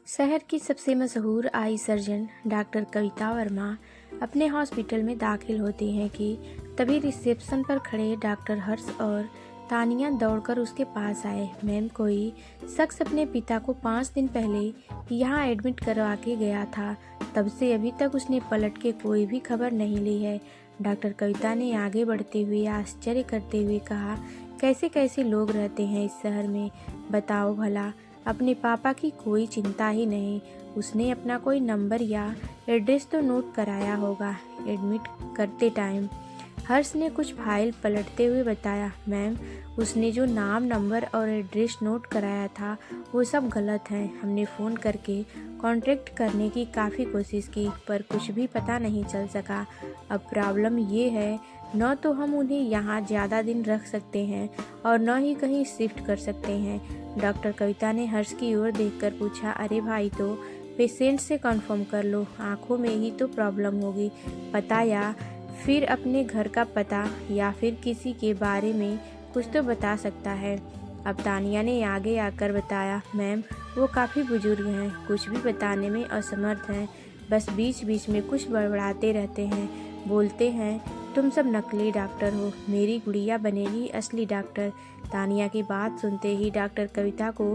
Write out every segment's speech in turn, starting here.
शहर की सबसे मशहूर आई सर्जन डॉक्टर कविता वर्मा अपने हॉस्पिटल में दाखिल होती हैं कि तभी रिसेप्शन पर खड़े डॉक्टर हर्ष और तानिया दौड़कर उसके पास आए। मैम, कोई शख्स अपने पिता को 5 दिन पहले यहाँ एडमिट करवा के गया था। तब से अभी तक उसने पलट के कोई भी खबर नहीं ली है। डॉक्टर कविता ने आगे बढ़ते हुए आश्चर्य करते हुए कहा, कैसे कैसे लोग रहते हैं इस शहर में, बताओ भला। अपने पापा की कोई चिंता ही नहीं। उसने अपना कोई नंबर या एड्रेस तो नोट कराया होगा एडमिट करते टाइम। हर्ष ने कुछ फाइल पलटते हुए बताया, मैम, उसने जो नाम, नंबर और एड्रेस नोट कराया था वो सब गलत है। हमने फ़ोन करके कांटेक्ट करने की काफ़ी कोशिश की पर कुछ भी पता नहीं चल सका। अब प्रॉब्लम ये है, न तो हम उन्हें यहाँ ज़्यादा दिन रख सकते हैं और न ही कहीं शिफ्ट कर सकते हैं। डॉक्टर कविता ने हर्ष की ओर देखकर पूछा, अरे भाई, तो पेशेंट से कंफर्म कर लो, आंखों में ही तो प्रॉब्लम होगी। पता या फिर अपने घर का पता या फिर किसी के बारे में कुछ तो बता सकता है। अब तानिया ने आगे आकर बताया, मैम, वो काफ़ी बुजुर्ग हैं, कुछ भी बताने में असमर्थ हैं, बस बीच बीच में कुछ बड़बड़ाते रहते हैं, बोलते हैं तुम सब नकली डॉक्टर हो, मेरी गुड़िया बनेगी असली डॉक्टर। तानिया की बात सुनते ही डॉक्टर कविता को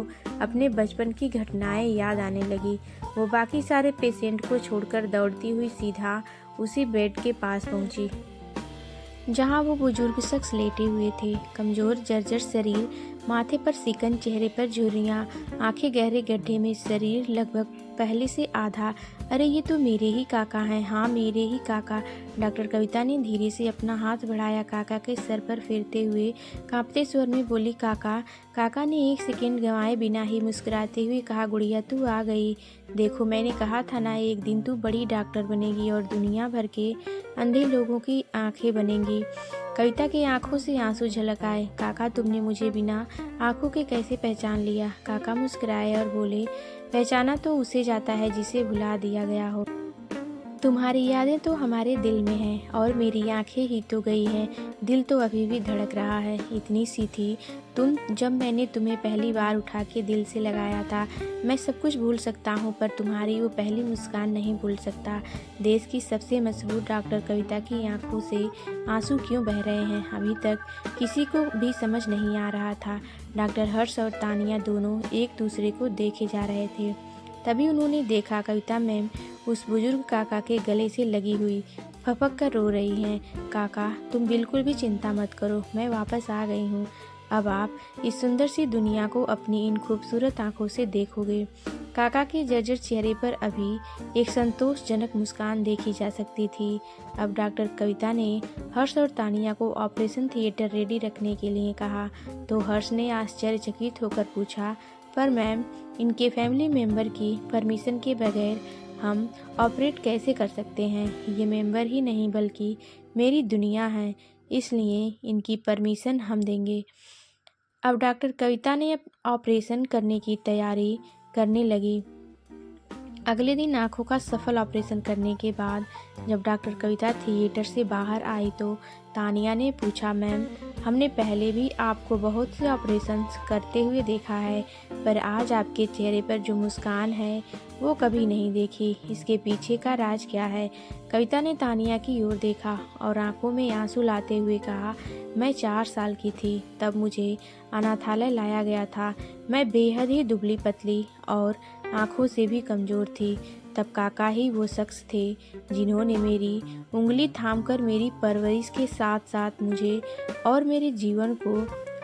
अपने बचपन की घटनाएं याद आने लगी। वो बाकी सारे पेशेंट को छोड़कर दौड़ती हुई सीधा उसी बेड के पास पहुंची जहां वो बुजुर्ग शख्स लेटे हुए थे। कमजोर जर्जर शरीर, माथे पर सिकन, चेहरे पर झुर्रियाँ, आंखें गहरे गड्ढे में, शरीर लगभग पहले से आधा। अरे ये तो मेरे ही काका हैं, हाँ मेरे ही काका। डॉक्टर कविता ने धीरे से अपना हाथ बढ़ाया, काका के सर पर फेरते हुए कांपते स्वर में बोली, काका। काका ने एक सेकंड गंवाए बिना ही मुस्कुराते हुए कहा, गुड़िया तू आ गई। देखो, मैंने कहा था ना, एक दिन तू बड़ी डॉक्टर बनेगी और दुनिया भर के अंधे लोगों की आंखें बनेंगी। कविता की आंखों से आंसू झलक आए। काका, तुमने मुझे बिना आंखों के कैसे पहचान लिया? काका मुस्कुराए और बोले, पहचाना तो उसे जाता है जिसे भुला दिया गया हो। तुम्हारी यादें तो हमारे दिल में हैं और मेरी आंखें ही तो गई हैं, दिल तो अभी भी धड़क रहा है। इतनी सी थी तुम जब मैंने तुम्हें पहली बार उठा के दिल से लगाया था। मैं सब कुछ भूल सकता हूँ पर तुम्हारी वो पहली मुस्कान नहीं भूल सकता। देश की सबसे मशहूर डॉक्टर कविता की आंखों से आंसू क्यों बह रहे हैं, अभी तक किसी को भी समझ नहीं आ रहा था। डॉक्टर हर्ष और तानिया दोनों एक दूसरे को देखे जा रहे थे। तभी उन्होंने देखा कविता मैम उस बुजुर्ग काका के गले से लगी हुई फपक कर रो रही हैं। काका, तुम बिल्कुल भी चिंता मत करो, मैं वापस आ गई हूँ। अब आप इस सुंदर सी दुनिया को अपनी इन खूबसूरत आंखों से देखोगे। काका के जर्जर चेहरे पर अभी एक संतोषजनक मुस्कान देखी जा सकती थी। अब डॉक्टर कविता ने हर्ष और तानिया को ऑपरेशन थिएटर रेडी रखने के लिए कहा तो हर्ष ने आश्चर्यचकित होकर पूछा, पर मैम, इनके फैमिली मेंबर की परमिशन के बगैर हम ऑपरेट कैसे कर सकते हैं? ये मेंबर ही नहीं बल्कि मेरी दुनिया है, इसलिए इनकी परमिशन हम देंगे। अब डॉक्टर कविता ने ऑपरेशन करने की तैयारी करने लगी। अगले दिन आंखों का सफल ऑपरेशन करने के बाद जब डॉक्टर कविता थिएटर से बाहर आई तो तानिया ने पूछा, मैम, हमने पहले भी आपको बहुत से ऑपरेशंस करते हुए देखा है पर आज आपके चेहरे पर जो मुस्कान है वो कभी नहीं देखी। इसके पीछे का राज क्या है? कविता ने तानिया की ओर देखा और आंखों में आंसू लाते हुए कहा, मैं 4 साल की थी तब मुझे अनाथालय लाया गया था। मैं बेहद ही दुबली पतली और आंखों से भी कमज़ोर थी। तब काका ही वो शख्स थे जिन्होंने मेरी उंगली थामकर मेरी परवरिश के साथ साथ मुझे और मेरे जीवन को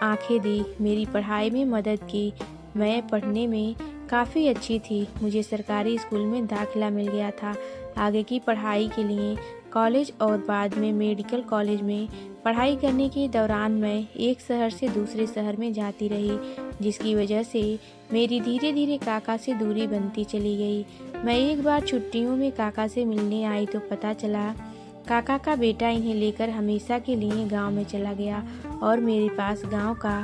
आंखें दी, मेरी पढ़ाई में मदद की। मैं पढ़ने में काफ़ी अच्छी थी, मुझे सरकारी स्कूल में दाखिला मिल गया था। आगे की पढ़ाई के लिए कॉलेज और बाद में मेडिकल कॉलेज में पढ़ाई करने के दौरान मैं एक शहर से दूसरे शहर में जाती रही, जिसकी वजह से मेरी धीरे धीरे काका से दूरी बनती चली गई। मैं एक बार छुट्टियों में काका से मिलने आई तो पता चला काका का बेटा इन्हें लेकर हमेशा के लिए गांव में चला गया और मेरे पास गांव का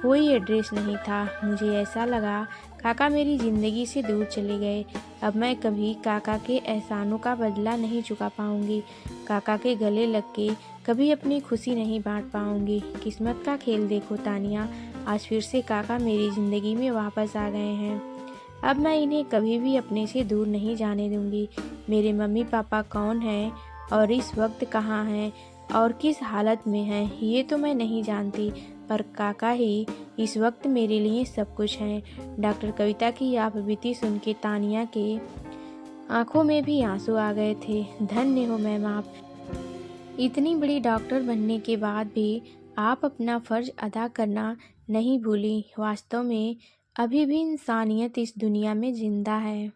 कोई एड्रेस नहीं था। मुझे ऐसा लगा काका मेरी ज़िंदगी से दूर चले गए। अब मैं कभी काका के एहसानों का बदला नहीं चुका पाऊंगी, काका के गले लग के कभी अपनी खुशी नहीं बांट पाऊंगी। किस्मत का खेल देखो तानिया, आज फिर से काका मेरी ज़िंदगी में वापस आ गए हैं। अब मैं इन्हें कभी भी अपने से दूर नहीं जाने दूंगी। मेरे मम्मी पापा कौन हैं और इस वक्त कहाँ हैं और किस हालत में हैं, ये तो मैं नहीं जानती, पर काका ही इस वक्त मेरे लिए सब कुछ हैं। डॉक्टर कविता की आप बीती सुन के तानिया के आंखों में भी आंसू आ गए थे। धन्य हो मैम आप। इतनी बड़ी डॉक्टर बनने के बाद भी आप अपना फर्ज अदा करना नहीं भूली। वास्तव में अभी भी इंसानियत इस दुनिया में जिंदा है।